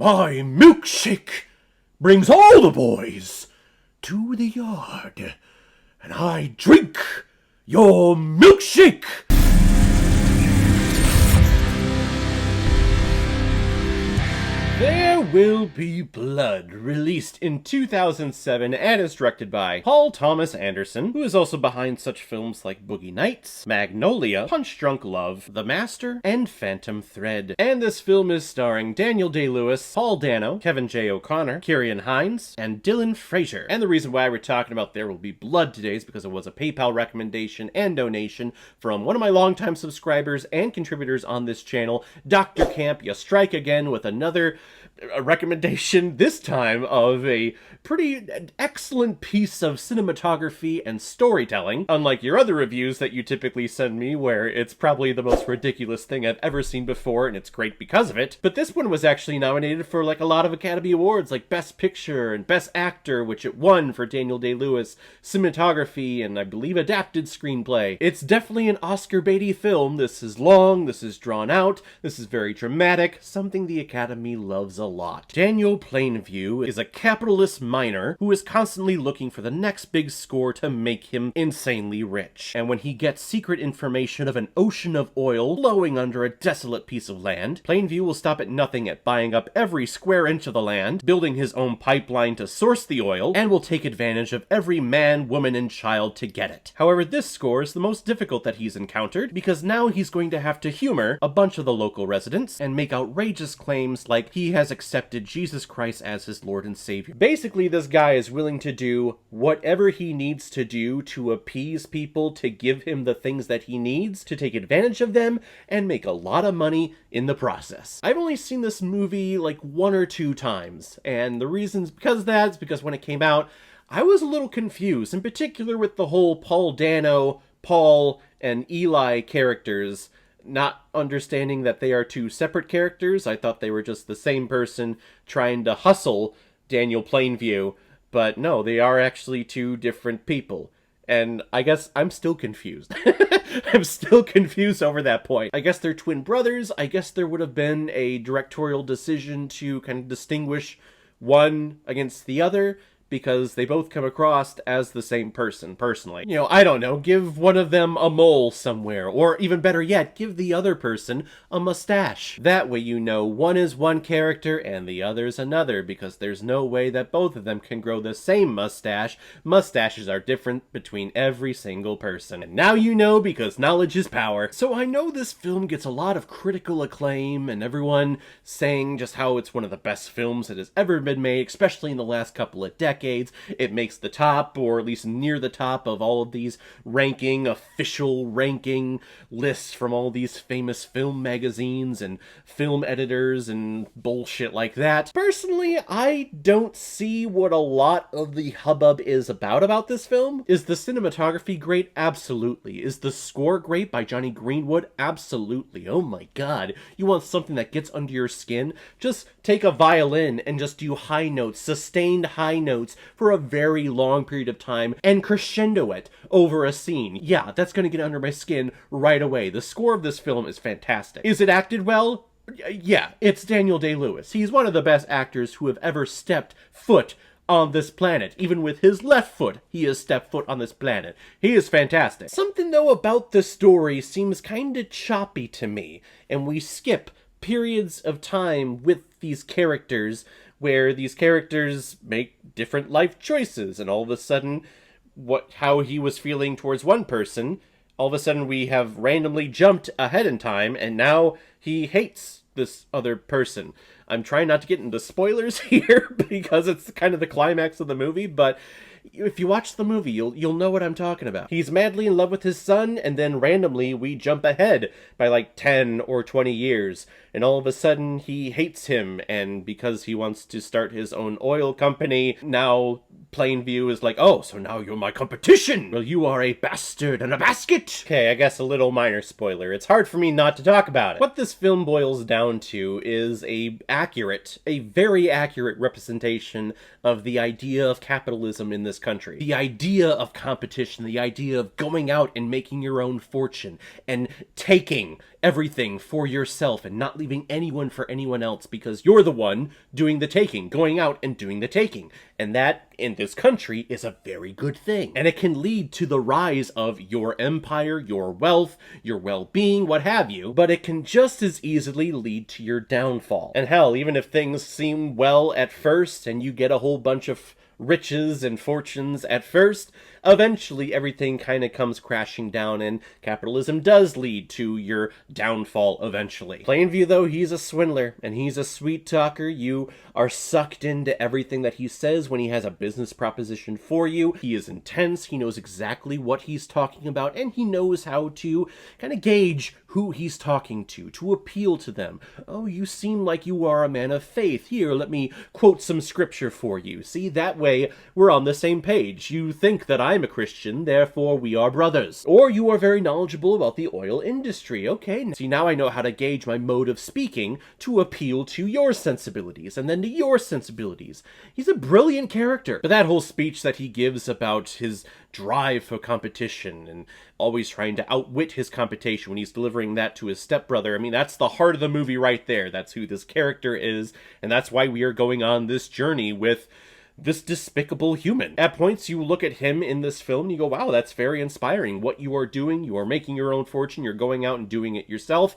My milkshake brings all the boys to the yard, and I drink your milkshake. There Will Be Blood, released in 2007 and is directed by Paul Thomas Anderson, who is also behind such films like Boogie Nights, Magnolia, Punch Drunk Love, The Master, and Phantom Thread. And this film is starring Daniel Day-Lewis, Paul Dano, Kevin J. O'Connor, Kieran Hines, and Dylan Frazier. And the reason why we're talking about There Will Be Blood today is because it was a PayPal recommendation and donation from one of my longtime subscribers and contributors on this channel, Dr. Camp. You strike again with another recommendation, this time of a pretty excellent piece of cinematography and storytelling, unlike your other reviews that you typically send me where it's probably the most ridiculous thing I've ever seen before and it's great because of it. But this one was actually nominated for like a lot of Academy Awards, like Best Picture and Best Actor, which it won for Daniel Day-Lewis, cinematography, and I believe adapted screenplay. It's definitely an Oscar baity film. This is long, this is drawn out, this is very dramatic, something the Academy loves a lot. Daniel Plainview is a capitalist miner who is constantly looking for the next big score to make him insanely rich. And when he gets secret information of an ocean of oil flowing under a desolate piece of land, Plainview will stop at nothing at buying up every square inch of the land, building his own pipeline to source the oil, and will take advantage of every man, woman, and child to get it. However, this score is the most difficult that he's encountered, because now he's going to have to humor a bunch of the local residents and make outrageous claims like he has accepted Jesus Christ as his Lord and Savior. Basically, this guy is willing to do whatever he needs to do to appease people, to give him the things that he needs, to take advantage of them, and make a lot of money in the process. I've only seen this movie like 1 or 2 times, and the reasons because of that is because when it came out, I was a little confused, in particular with the whole Paul Dano, Paul, and Eli characters. Not understanding that they are 2 separate characters. I thought they were just the same person trying to hustle Daniel Plainview, but no, they are actually 2 different people. And I guess I'm still confused. I'm still confused over that point. I guess they're twin brothers. I guess there would have been a directorial decision to kind of distinguish one against the other, because they both come across as the same person, personally. You know, I don't know, give one of them a mole somewhere, or even better yet, give the other person a mustache. That way you know one is one character and the other's another, because there's no way that both of them can grow the same mustache. Mustaches are different between every single person. And now you know, because knowledge is power. So I know this film gets a lot of critical acclaim, and everyone saying just how it's one of the best films that has ever been made, especially in the last couple of decades. It makes the top, or at least near the top, of all of these official ranking lists from all these famous film magazines and film editors and bullshit like that. Personally, I don't see what a lot of the hubbub is about this film. Is the cinematography great? Absolutely. Is the score great by Johnny Greenwood? Absolutely. Oh my god. You want something that gets under your skin? Just take a violin and just do high notes, sustained high notes, for a very long period of time and crescendo it over a scene. Yeah, that's gonna get under my skin right away. The score of this film is fantastic. Is it acted well? Yeah, it's Daniel Day-Lewis. He's one of the best actors who have ever stepped foot on this planet. Even with his left foot, he has stepped foot on this planet. He is fantastic. Something, though, about the story seems kinda choppy to me, and we skip periods of time with these characters where these characters make different life choices, and all of a sudden, how he was feeling towards one person, all of a sudden we have randomly jumped ahead in time, and now he hates this other person. I'm trying not to get into spoilers here, because it's kind of the climax of the movie, but if you watch the movie, you'll know what I'm talking about. He's madly in love with his son, and then randomly we jump ahead by like 10 or 20 years, and all of a sudden he hates him, and because he wants to start his own oil company, now Plainview is like, oh, so now you're my competition. Well, you are a bastard and a basket. Okay, I guess a little minor spoiler. It's hard for me not to talk about it. What this film boils down to is a very accurate representation of the idea of capitalism in this country. The idea of competition, the idea of going out and making your own fortune and taking everything for yourself and not leaving anyone for anyone else because you're the one doing the taking, going out and doing the taking. And that, in this country, is a very good thing. And it can lead to the rise of your empire, your wealth, your well-being, what have you, but it can just as easily lead to your downfall. And hell, even if things seem well at first and you get a whole bunch of riches and fortunes at first, eventually everything kind of comes crashing down and capitalism does lead to your downfall eventually. Plainview, though, he's a swindler and he's a sweet talker. You are sucked into everything that he says when he has a business proposition for you. He is intense, he knows exactly what he's talking about, and he knows how to kind of gauge who he's talking to appeal to them. Oh, you seem like you are a man of faith. Here, let me quote some scripture for you. See, that way we're on the same page. You think that I'm a Christian, therefore we are brothers. Or you are very knowledgeable about the oil industry. Okay, see, now I know how to gauge my mode of speaking to appeal to your sensibilities, and then to your sensibilities. He's a brilliant character. But that whole speech that he gives about his drive for competition and always trying to outwit his competition when he's delivering that to his stepbrother, I mean, that's the heart of the movie right there. That's who this character is, and that's why we are going on this journey with this despicable human. At points, you look at him in this film and you go, wow, that's very inspiring. What you are doing, you are making your own fortune, you're going out and doing it yourself.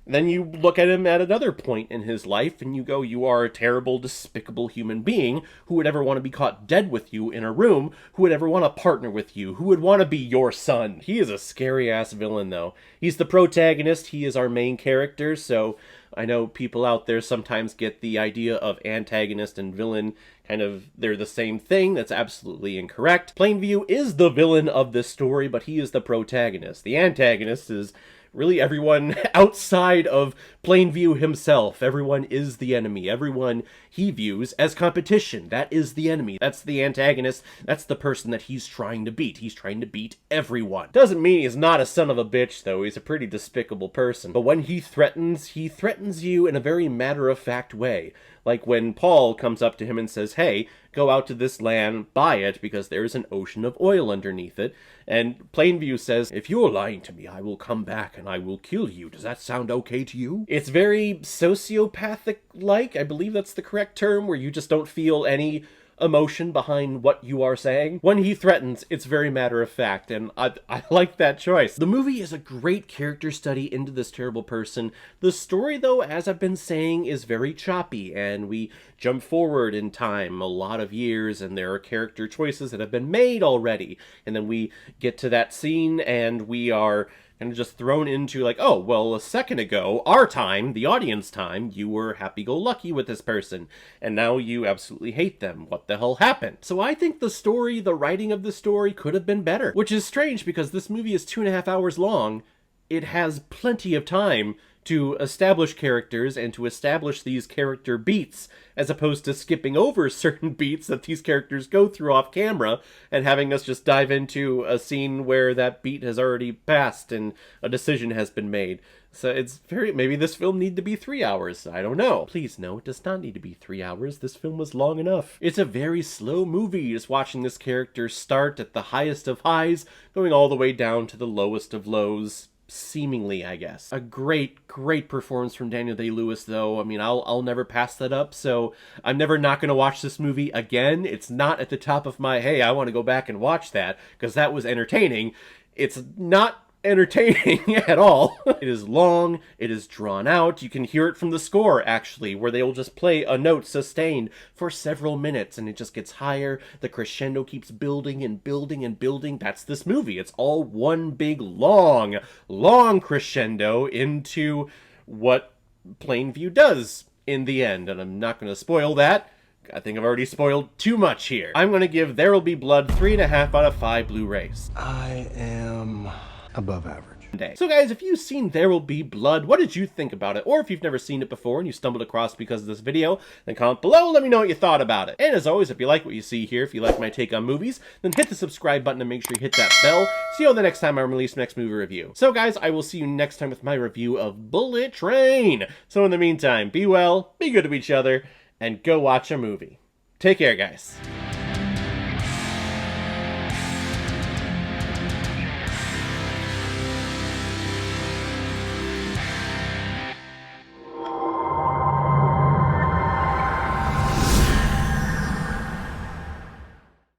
And then you look at him at another point in his life and you go, you are a terrible, despicable human being. Who would ever want to be caught dead with you in a room? Who would ever want to partner with you? Who would want to be your son? He is a scary-ass villain, though. He's the protagonist. He is our main character, so I know people out there sometimes get the idea of antagonist and villain kind of, they're the same thing. That's absolutely incorrect. Plainview is the villain of this story, but he is the protagonist. The antagonist is really everyone outside of Plainview himself. Everyone is the enemy. Everyone he views as competition. That is the enemy. That's the antagonist. That's the person that he's trying to beat. He's trying to beat everyone. Doesn't mean he's not a son of a bitch, though. He's a pretty despicable person. But when he threatens you in a very matter-of-fact way. Like when Paul comes up to him and says, hey, go out to this land, buy it, because there's an ocean of oil underneath it. And Plainview says, if you're lying to me, I will come back and I will kill you. Does that sound okay to you? It's very sociopathic-like. I believe that's the correct term, where you just don't feel any emotion behind what you are saying. When he threatens, it's very matter-of-fact, and I like that choice. The movie is a great character study into this terrible person. The story, though, as I've been saying, is very choppy, and we jump forward in time a lot of years, and there are character choices that have been made already, and then we get to that scene, and we are kind of just thrown into like, oh, well, a second ago, our time, the audience time, you were happy-go-lucky with this person, and now you absolutely hate them. What the hell happened? So I think the story, the writing of the story could have been better, which is strange because this movie is 2.5 hours long. It has plenty of time to establish characters and to establish these character beats, as opposed to skipping over certain beats that these characters go through off camera and having us just dive into a scene where that beat has already passed and a decision has been made. So it's maybe this film need to be 3 hours. I don't know. Please, no, it does not need to be 3 hours. This film was long enough. It's a very slow movie, just watching this character start at the highest of highs, going all the way down to the lowest of lows. Seemingly, I guess. A great performance from Daniel Day-Lewis, though. I mean, I'll never pass that up, so I'm never not going to watch this movie again. It's not at the top of my, hey, I want to go back and watch that, because that was entertaining. It's not entertaining at all. It is long, it is drawn out. You can hear it from the score, actually, where they will just play a note sustained for several minutes, and it just gets higher. The crescendo keeps building and building and building. That's this movie. It's all one big long crescendo into what Plainview does in the end, and I'm not going to spoil that. I think I've already spoiled too much here. I'm going to give There'll Be Blood 3.5 out of 5 Blu-rays. I am above average. day. So guys, if you've seen There Will Be Blood, what did you think about it? Or if you've never seen it before and you stumbled across it because of this video, then comment below, let me know what you thought about it. And as always, if you like what you see here, if you like my take on movies, then hit the subscribe button and make sure you hit that bell. See you the next time I release my next movie review. So guys, I will see you next time with my review of Bullet Train. So in the meantime, be well, be good to each other, and go watch a movie. Take care, guys.